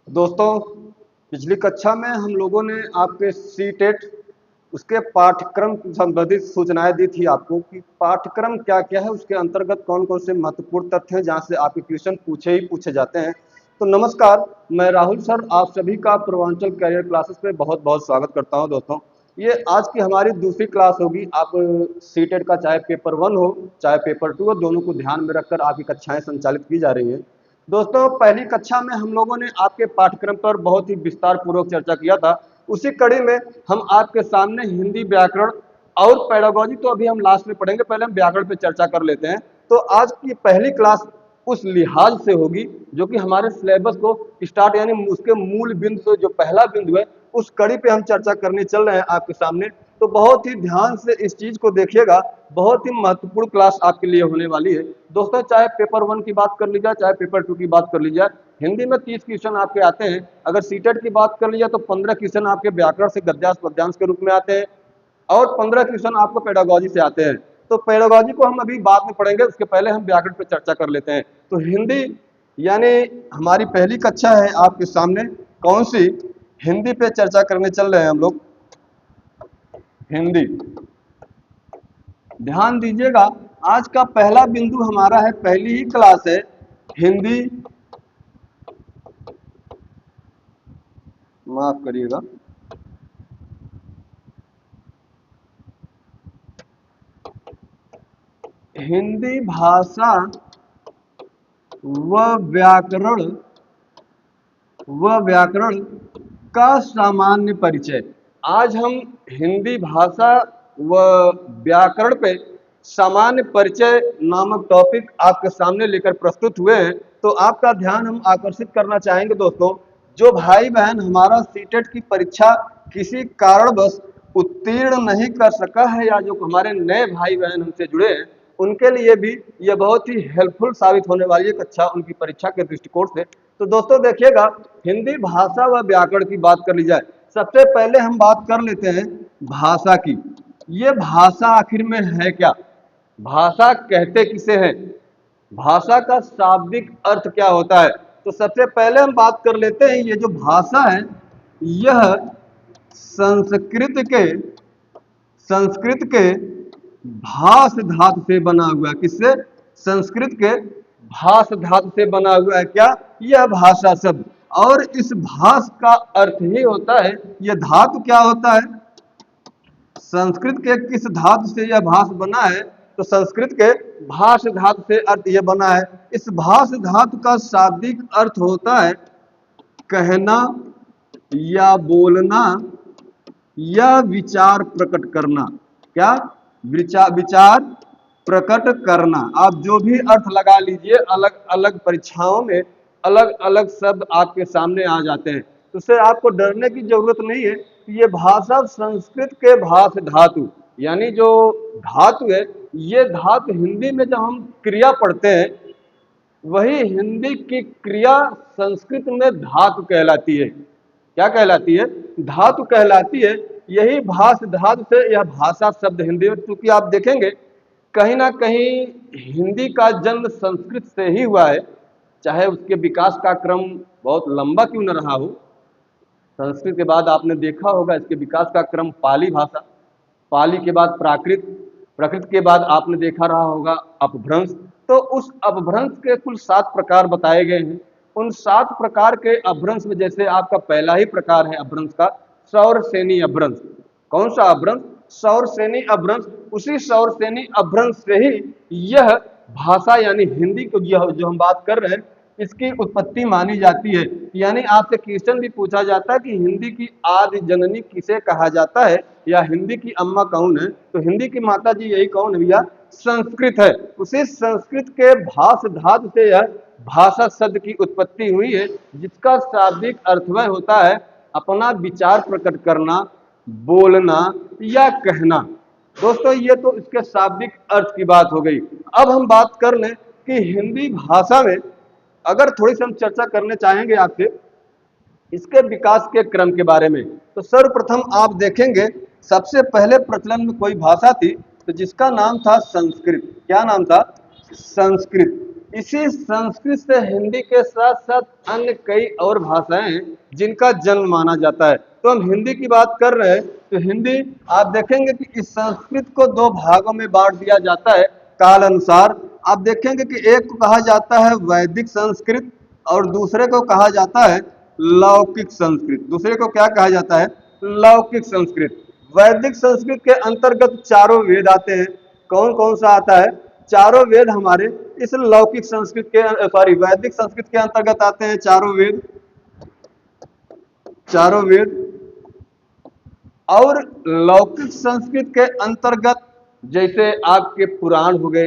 दोस्तों, पिछली कक्षा में हम लोगों ने आपके सीटेट उसके पाठ्यक्रम संबंधित सूचनाएं दी थी आपको कि पाठ्यक्रम क्या क्या है, उसके अंतर्गत कौन कौन से महत्वपूर्ण तथ्य हैं जहां से आपके क्वेश्चन पूछे जाते हैं। तो नमस्कार, मैं राहुल सर आप सभी का पूर्वांचल कैरियर क्लासेस पे बहुत बहुत स्वागत करता हूं। दोस्तों, ये आज की हमारी दूसरी क्लास होगी। आप सीटेट का चाहे पेपर 1 हो चाहे पेपर 2 हो, दोनों को ध्यान में रखकर आपकी कक्षाएं संचालित की जा रही हैं। दोस्तों, पहली कक्षा में हम लोगों ने आपके पाठ्यक्रम पर बहुत ही विस्तार पूर्वक चर्चा किया था। उसी कड़ी में हम आपके सामने हिंदी व्याकरण और पेडागोजी तो अभी हम लास्ट में पढ़ेंगे, पहले हम व्याकरण पे चर्चा कर लेते हैं। तो आज की पहली क्लास उस लिहाज से होगी जो कि हमारे सिलेबस को स्टार्ट यानी उसके मूल बिंदु से जो पहला बिंदु है उस कड़ी पे हम चर्चा करने चल रहे हैं आपके सामने। तो बहुत ही ध्यान से इस चीज को देखिएगा, बहुत ही महत्वपूर्ण क्लास आपके लिए होने वाली है। दोस्तों, चाहे पेपर 1 की बात कर ली जाए चाहे पेपर 2 की बात कर ली जाए, हिंदी में 30 क्वेश्चन आपके आते हैं। अगर सीटेट की बात कर ली जाए तो 15 क्वेश्चन आपके व्याकरण से गद्यांश पद्यांश के रूप में आते हैं और 15 क्वेश्चन आपको पेडागोजी से आते हैं। तो पेडागोजी को हम अभी बाद में पढ़ेंगे, उसके पहले हम व्याकरण पर चर्चा कर लेते हैं। तो हिंदी यानी हमारी पहली कक्षा है आपके सामने। कौन सी? हिंदी पे चर्चा करने चल रहे हैं हम लोग। हिंदी, ध्यान दीजिएगा, आज का पहला बिंदु हमारा है, पहली ही क्लास है हिंदी, माफ करिएगा, हिंदी भाषा व व्याकरण का सामान्य परिचय। आज हम हिंदी भाषा व व्याकरण पे सामान्य परिचय नामक टॉपिक आपके सामने लेकर प्रस्तुत हुए हैं। तो आपका ध्यान हम आकर्षित करना चाहेंगे। दोस्तों, जो भाई बहन हमारा सीटेट की परीक्षा किसी कारणवश उत्तीर्ण नहीं कर सका है या जो हमारे नए भाई बहन हमसे जुड़े हैं, उनके लिए भी यह बहुत ही हेल्पफुल साबित होने वाली है कक्षा उनकी परीक्षा के दृष्टिकोण से। तो दोस्तों देखिएगा, हिंदी भाषा व व्याकरण की बात कर ली जाए, सबसे पहले हम बात कर लेते हैं भाषा की। ये भाषा आखिर में है क्या? भाषा कहते किसे हैं? भाषा का शाब्दिक अर्थ क्या होता है? तो सबसे पहले हम बात कर लेते हैं, ये जो भाषा है यह संस्कृत के भाष धातु से बना हुआ है। किससे? संस्कृत के भाष धातु से बना हुआ है क्या यह भाषा शब्द। और इस भाष का अर्थ ही होता है, यह धातु क्या होता है? संस्कृत के किस धातु से यह भाष बना है? तो संस्कृत के भाष धातु से अर्थ यह बना है। इस भाष धातु का शाब्दिक अर्थ होता है कहना या बोलना या विचार प्रकट करना। क्या? विचार प्रकट करना। आप जो भी अर्थ लगा लीजिए, अलग अलग परीक्षाओं में अलग अलग शब्द आपके सामने आ जाते हैं, तो उससे आपको डरने की जरूरत नहीं है। ये भाषा संस्कृत के भाष धातु यानी जो धातु है, ये धातु हिंदी में जब हम क्रिया पढ़ते हैं, वही हिंदी की क्रिया संस्कृत में धातु कहलाती है। क्या कहलाती है? धातु कहलाती है। यही भाष धातु से यह भाषा शब्द हिंदी में, क्योंकि आप देखेंगे कहीं ना कहीं हिंदी का जन्म संस्कृत से ही हुआ है, चाहे उसके विकास का क्रम बहुत लंबा क्यों न रहा हो। संस्कृत के बाद आपने देखा होगा इसके विकास का क्रम पाली भाषा, पाली के बाद प्राकृत, प्राकृत के बाद आपने देखा रहा होगा अपभ्रंश। तो उस अपभ्रंश के कुल 7 प्रकार बताए गए हैं। उन 7 प्रकार के अपभ्रंश में जैसे आपका पहला ही प्रकार है अपभ्रंश का, सौरसेनी अपभ्रंश। कौन सा अपभ्रंश? सौरसेनी अपभ्रंश। उसी सौरसेनी अपभ्रंश से ही यह भाषा यानी हिंदी को जो हम बात कर रहे हैं, इसकी उत्पत्ति मानी जाती है। यानी आपसे क्वेश्चन भी पूछा जाता है कि हिंदी की आदि जननी किसे कहा जाता है या हिंदी की अम्मा कौन है, तो हिंदी की माता जी यही कौन है भैया? संस्कृत है। उसी संस्कृत के भाष धातु से यह भाषा शब्द की उत्पत्ति हुई है, जिसका शाब्दिक अर्थवय होता है अपना विचार प्रकट करना, बोलना या कहना। दोस्तों, ये तो इसके शाब्दिक अर्थ की बात हो गई। अब हम बात कर लें कि हिंदी भाषा में अगर थोड़ी सी हम चर्चा करने चाहेंगे आपसे इसके विकास के क्रम के बारे में, तो सर्वप्रथम आप देखेंगे सबसे पहले प्रचलन में कोई भाषा थी तो जिसका नाम था संस्कृत। क्या नाम था? संस्कृत। इसी संस्कृत से हिंदी के साथ साथ अन्य कई और भाषाएं हैं जिनका जन्म माना जाता है। तो हम हिंदी की बात कर रहे हैं, तो हिंदी आप देखेंगे कि इस संस्कृत को दो भागों में बांट दिया जाता है काल अनुसार। आप देखेंगे कि एक को कहा जाता है वैदिक संस्कृत और दूसरे को कहा जाता है लौकिक संस्कृत। दूसरे को क्या कहा जाता है? लौकिक संस्कृत। वैदिक संस्कृत के अंतर्गत चारों वेद आते हैं। कौन कौन सा आता है? चारों वेद हमारे इस लौकिक संस्कृत के वैदिक संस्कृत के अंतर्गत आते हैं। चारों वेद, चारों वेद। और लौकिक संस्कृत के अंतर्गत जैसे आपके पुराण हो गए,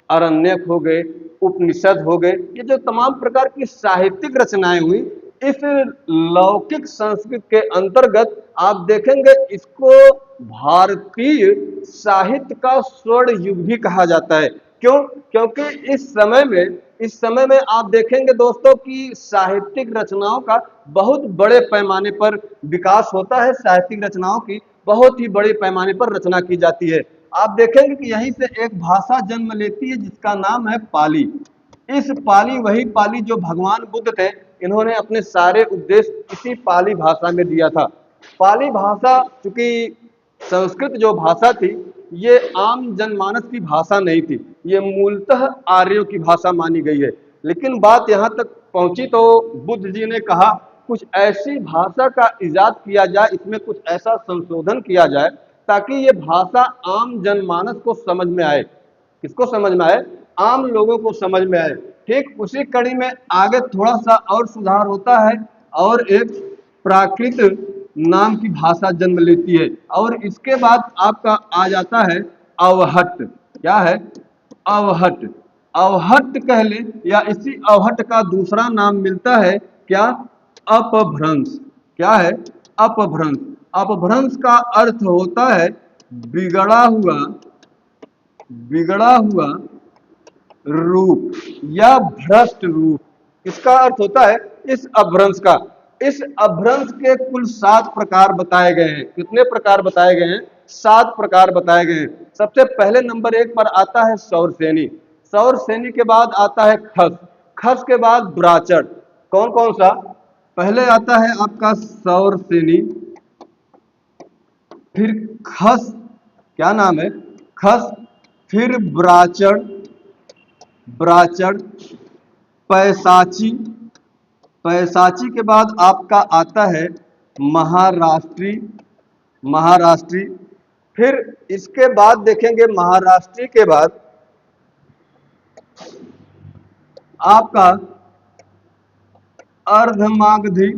अरण्यक हो गए, उपनिषद हो गए, ये जो तमाम प्रकार की साहित्यिक रचनाएं हुई, इस लौकिक संस्कृत के अंतर्गत आप देखेंगे इसको भारतीय साहित्य का स्वर्ण युग भी कहा जाता है। क्यों? क्योंकि इस समय में आप देखेंगे दोस्तों कि साहित्यिक रचनाओं का बहुत बड़े पैमाने पर विकास होता है। साहित्यिक रचनाओं की बहुत ही बड़े पैमाने पर रचना की जाती है। आप देखेंगे कि यहीं से एक भाषा जन्म लेती है जिसका नाम है पाली। इस पाली, वही पाली जो भगवान बुद्ध थे, इन्होंने अपने सारे उपदेश इसी पाली भाषा में दिया था। पाली भाषा, चूंकि संस्कृत जो भाषा थी ये आम जनमानस की भाषा नहीं थी, ये मूलतः आर्यों की भाषा मानी गई है। लेकिन बात यहाँ तक पहुंची तो बुद्ध जी ने कहा कुछ ऐसी भाषा का इजाद किया जाए, इसमें कुछ ऐसा संशोधन किया जाए ताकि ये भाषा आम जनमानस को समझ में आए। किसको समझ में आए? आम लोगों को समझ में आए। ठीक उसी कड़ी में आगे थोड़ा सा और सुधार होता है और एक प्राकृत नाम की भाषा जन्म लेती है। और इसके बाद आपका आ जाता है अवहट्ट। क्या है? अवहट्ट। अवहट्ट कह ले या इसी अवहट्ट का दूसरा नाम मिलता है क्या? अपभ्रंश। क्या है? अपभ्रंश। अपभ्रंश का अर्थ होता है बिगड़ा हुआ, बिगड़ा हुआ रूप या भ्रष्ट रूप। इसका अर्थ होता है इस अपभ्रंश का। इस अपभ्रंश के कुल 7 प्रकार बताए गए हैं। कितने प्रकार बताए गए हैं? 7 प्रकार बताए गए हैं। सबसे पहले नंबर 1 पर आता है सौरसेनी। सौरसेनी के बाद आता है खस। खस के बाद ब्राचड़। कौन कौन सा? पहले आता है आपका सौरसेनी, फिर खस, क्या नाम है? खस, फिर ब्राचड़, ब्राचड़, पैसाची, पैसाची के बाद आपका आता है महाराष्ट्री, महाराष्ट्री। फिर इसके बाद देखेंगे महाराष्ट्री के बाद आपका अर्धमागधी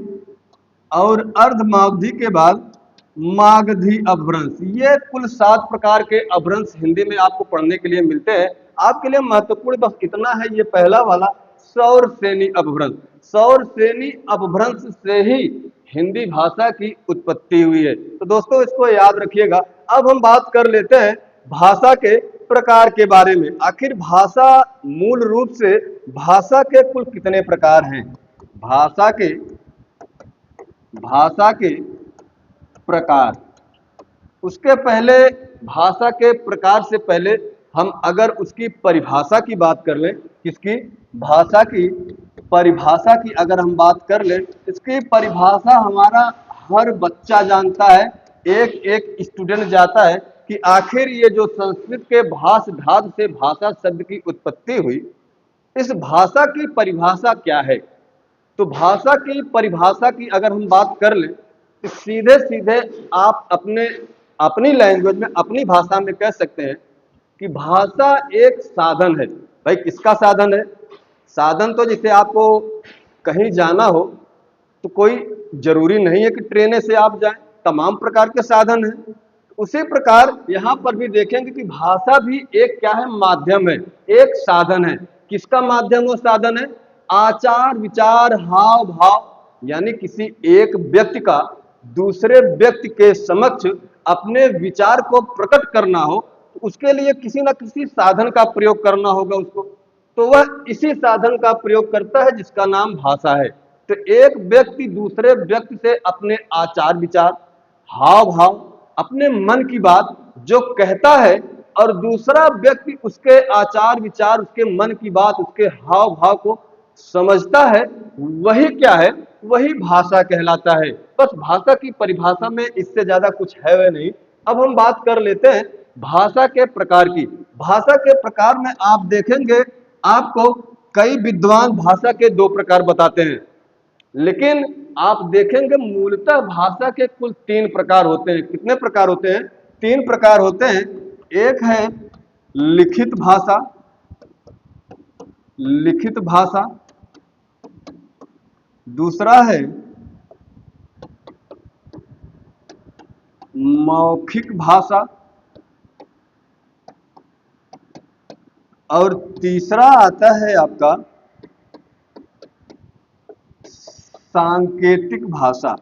और अर्धमागधी के बाद मागधी अपभ्रंश। ये कुल 7 प्रकार के अपभ्रंश हिंदी में आपको पढ़ने के लिए मिलते हैं। आपके लिए महत्वपूर्ण बस इतना है, ये पहला वाला सौरसेनी अपभ्रंश। सौरसेनी अपभ्रंश से ही हिंदी भाषा की उत्पत्ति हुई है। तो दोस्तों इसको याद रखिएगा। अब हम बात कर लेते हैं भाषा के प्रकार के बारे में। आखिर भाषा, मूल रूप से भाषा के कुल कितने प्रकार हैं? भाषा के प्रकार। उसके पहले, भाषा के प्रकार से पहले हम अगर उसकी परिभाषा की बात कर लें, किसकी? भाषा की परिभाषा की अगर हम बात कर लें, इसकी परिभाषा हमारा हर बच्चा जानता है, एक एक स्टूडेंट जाता है कि आखिर ये जो संस्कृत के भाष धातु से भाषा शब्द की उत्पत्ति हुई, इस भाषा की परिभाषा क्या है? तो भाषा की परिभाषा की अगर हम बात कर लें तो सीधे सीधे आप अपनी लैंग्वेज में, अपनी भाषा में कह सकते हैं कि भाषा एक साधन है। भाई किसका साधन है? साधन तो जैसे आपको कहीं जाना हो तो कोई जरूरी नहीं है कि ट्रेन से आप जाएं, तमाम प्रकार के साधन हैं। उसी प्रकार यहाँ पर भी देखेंगे कि भाषा भी एक क्या है? माध्यम है, एक साधन है। किसका माध्यम और साधन है? आचार विचार हाव भाव, यानी किसी एक व्यक्ति का दूसरे व्यक्ति के समक्ष अपने विचार को प्रकट करना हो तो उसके लिए किसी न किसी साधन का प्रयोग करना होगा उसको। तो वह इसी साधन का प्रयोग करता है जिसका नाम भाषा है। तो एक व्यक्ति दूसरे व्यक्ति से अपने आचार विचार, हाव भाव, अपने मन की बात जो कहता है, और दूसरा व्यक्ति उसके आचार विचार, उसके मन की बात, उसके हाव भाव को समझता है, वही क्या है, वही भाषा कहलाता है। बस भाषा की परिभाषा में इससे ज्यादा कुछ है वह नहीं। अब हम बात कर लेते हैं भाषा के प्रकार की। भाषा के प्रकार में आप देखेंगे, आपको कई विद्वान भाषा के दो प्रकार बताते हैं, लेकिन आप देखेंगे मूलतः भाषा के कुल तीन प्रकार होते हैं। कितने प्रकार होते हैं? तीन प्रकार होते हैं। एक है लिखित भाषा, लिखित भाषा, दूसरा है मौखिक भाषा, और तीसरा आता है आपका सांकेतिक भाषा।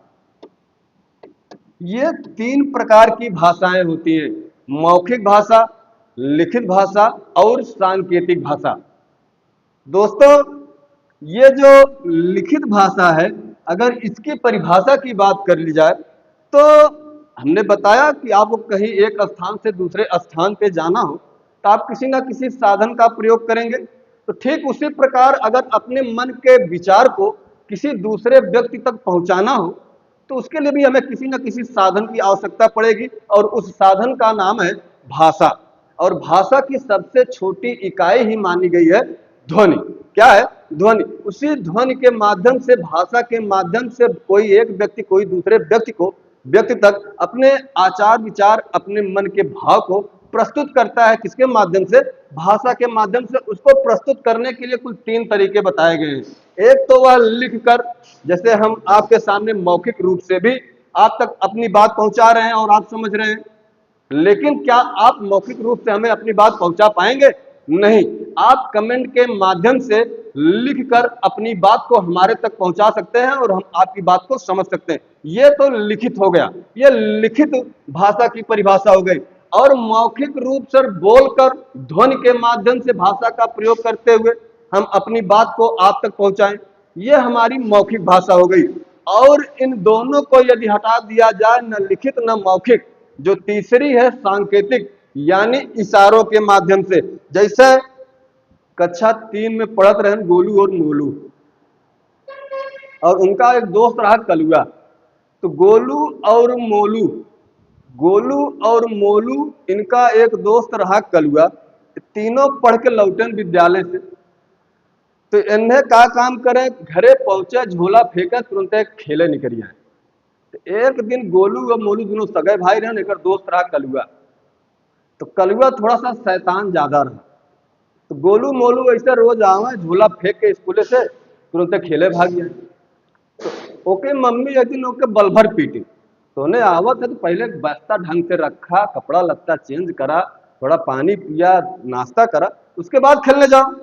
ये तीन प्रकार की भाषाएं होती हैं, मौखिक भाषा, लिखित भाषा और सांकेतिक भाषा। दोस्तों, ये जो लिखित भाषा है, अगर इसकी परिभाषा की बात कर ली जाए तो हमने बताया कि आपको कहीं एक स्थान से दूसरे स्थान पे जाना हो तो आप किसी ना किसी साधन का प्रयोग करेंगे। तो ठीक उसी प्रकार अगर अपने मन के विचार को किसी दूसरे व्यक्ति तक पहुंचाना हो तो उसके लिए भी हमें किसी न किसी साधन की आवश्यकता पड़ेगी, और उस साधन का नाम है भाषा। और भाषा की सबसे छोटी इकाई ही मानी गई है ध्वनि। क्या है? ध्वनि। उसी ध्वनि के माध्यम से, भाषा के माध्यम से कोई एक व्यक्ति कोई दूसरे व्यक्ति तक अपने आचार विचार, अपने मन के भाव को प्रस्तुत करता है। किसके माध्यम से? भाषा के माध्यम से। उसको प्रस्तुत करने के लिए कुल तीन तरीके बताए गए हैं। एक तो वह लिख कर, जैसे हम आपके सामने मौखिक रूप से भी आप तक अपनी बात पहुंचा रहे हैं और आप समझ रहे हैं, लेकिन क्या आप मौखिक रूप से हमें अपनी बात पहुंचा पाएंगे? नहीं। आप कमेंट के माध्यम से लिखकर अपनी बात को हमारे तक पहुंचा सकते हैं और हम आपकी बात को समझ सकते हैं। ये तो लिखित हो गया, ये लिखित भाषा की परिभाषा हो गई। और मौखिक रूप से बोलकर ध्वनि के माध्यम से भाषा का प्रयोग करते हुए हम अपनी बात को आप तक पहुंचाएं, ये हमारी मौखिक भाषा हो गई। और इन दोनों को यदि हटा दिया जाए, न लिखित न मौखिक, जो तीसरी है सांकेतिक, यानी इशारों के माध्यम से। जैसे कक्षा 3 में पढ़त रहे गोलू और मोलू, और उनका एक दोस्त रहा कलुआ। तो गोलू और मोलू इनका एक दोस्त रहा कलुआ। तीनों पढ़ के लौटे विद्यालय से, तो इन्हें का काम करे, घरे पहुंचे, झोला फेंके, तुरंत खेले निकल आए। तो एक दिन गोलू और मोलू दोनों सगे भाई रहे, एक दोस्त रहा कलुआ। तो कलुआ थोड़ा सा शैतान ज्यादा रहा, तो गोलू मोलू ऐसे रोज आवे, झोला फेंक के स्कूले से तुरंत खेले भाग गया। तो ओके मम्मी एक दिन ओके बलभर पीटी, तो उन्हें आवत है तो पहले बस्ता ढंग से रखा, कपड़ा लत्ता चेंज करा, थोड़ा पानी पिया, नाश्ता करा, उसके बाद खेलने जाओ।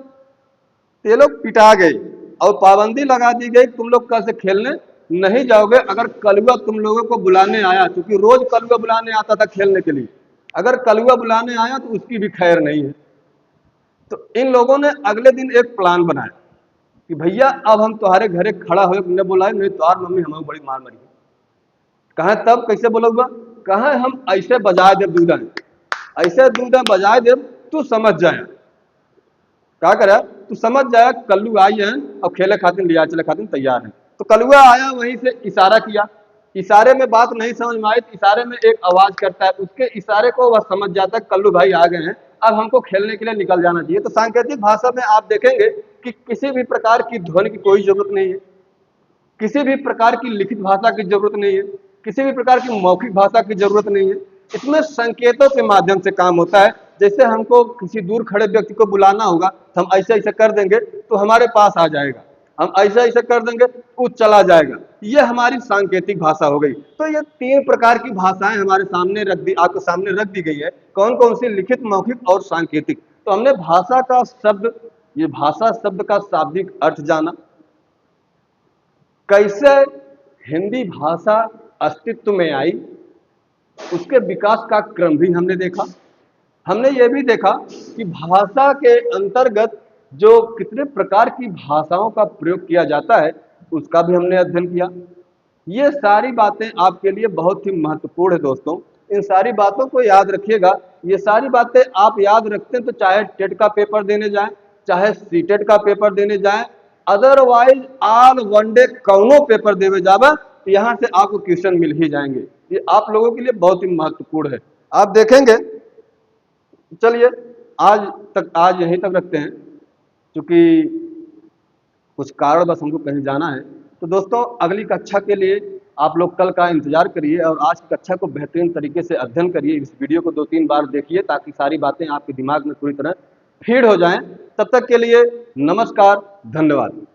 तो ये लोग पिटा गए और पाबंदी लगा दी गई, तुम लोग कल से खेलने नहीं जाओगे। अगर कलुआ तुम लोगों को बुलाने आया, क्योंकि रोज कलुआ बुलाने आता था खेलने के लिए, अगर कलुआ बुलाने आया तो उसकी भी खैर नहीं है। तो इन लोगों ने अगले दिन एक प्लान बनाया कि भैया अब हम तुम्हारे घरे खड़ा हो, तुमने बोला नहीं तुम्हार मम्मी हमें बड़ी मार मरी। कहा तब कैसे बोलोगा? कहा हम ऐसे बजाए दे दूध, ऐसे दूध बजाए दे, तू समझ जाए। क्या करे? तू समझ जाए कल्लू आई है और खेले खातिर लिया चले खातिर तैयार है। तो कलुआ आया, वहीं से इशारा किया, इशारे में बात नहीं समझ में आई तो इशारे में एक आवाज करता है, उसके इशारे को वह समझ जाता है कल्लू भाई आ गए हैं, अब हमको खेलने के लिए निकल जाना चाहिए। तो सांकेतिक भाषा में आप देखेंगे कि किसी भी प्रकार की ध्वनि की कोई जरूरत नहीं है, किसी भी प्रकार की लिखित भाषा की जरूरत नहीं है, किसी भी प्रकार की मौखिक भाषा की जरूरत नहीं है। इसमें संकेतों के माध्यम से काम होता है। जैसे हमको किसी दूर खड़े व्यक्ति को बुलाना होगा तो हम ऐसे ऐसे कर देंगे तो हमारे पास आ जाएगा, हम ऐसे ऐसे कर देंगे वो चला जाएगा। ये हमारी सांकेतिक भाषा हो गई। तो ये तीन प्रकार की भाषाएं हमारे सामने आपके सामने रख दी गई है। कौन कौन सी? लिखित, मौखिक और सांकेतिक। तो हमने भाषा का शब्द, ये भाषा शब्द का शाब्दिक अर्थ जाना, कैसे हिंदी भाषा अस्तित्व में आई, उसके विकास का क्रम भी हमने देखा। हमने ये भी देखा कि भाषा के अंतर्गत जो कितने प्रकार की भाषाओं का प्रयोग किया जाता है, उसका भी हमने अध्ययन किया। ये सारी बातें आपके लिए बहुत ही महत्वपूर्ण है दोस्तों। इन सारी बातों को याद रखिएगा। ये सारी बातें आप याद रखते हैं तो चाहे टेट का पेपर देने जाएं, चाहे सीटेट का पेपर देने जाएं, अदरवाइज ऑल वनडे कौनो पेपर देवे जावा तो यहाँ से आपको क्वेश्चन मिल ही जाएंगे। ये आप लोगों के लिए बहुत ही महत्वपूर्ण है, आप देखेंगे। चलिए आज यहीं तक रखते हैं, क्योंकि कुछ कारणवश हमको कहीं जाना है। तो दोस्तों अगली कक्षा के लिए आप लोग कल का इंतजार करिए और आज की कक्षा को बेहतरीन तरीके से अध्ययन करिए। इस वीडियो को 2-3 बार देखिए ताकि सारी बातें आपके दिमाग में पूरी तरह फीड हो जाएं। तब तक के लिए नमस्कार, धन्यवाद।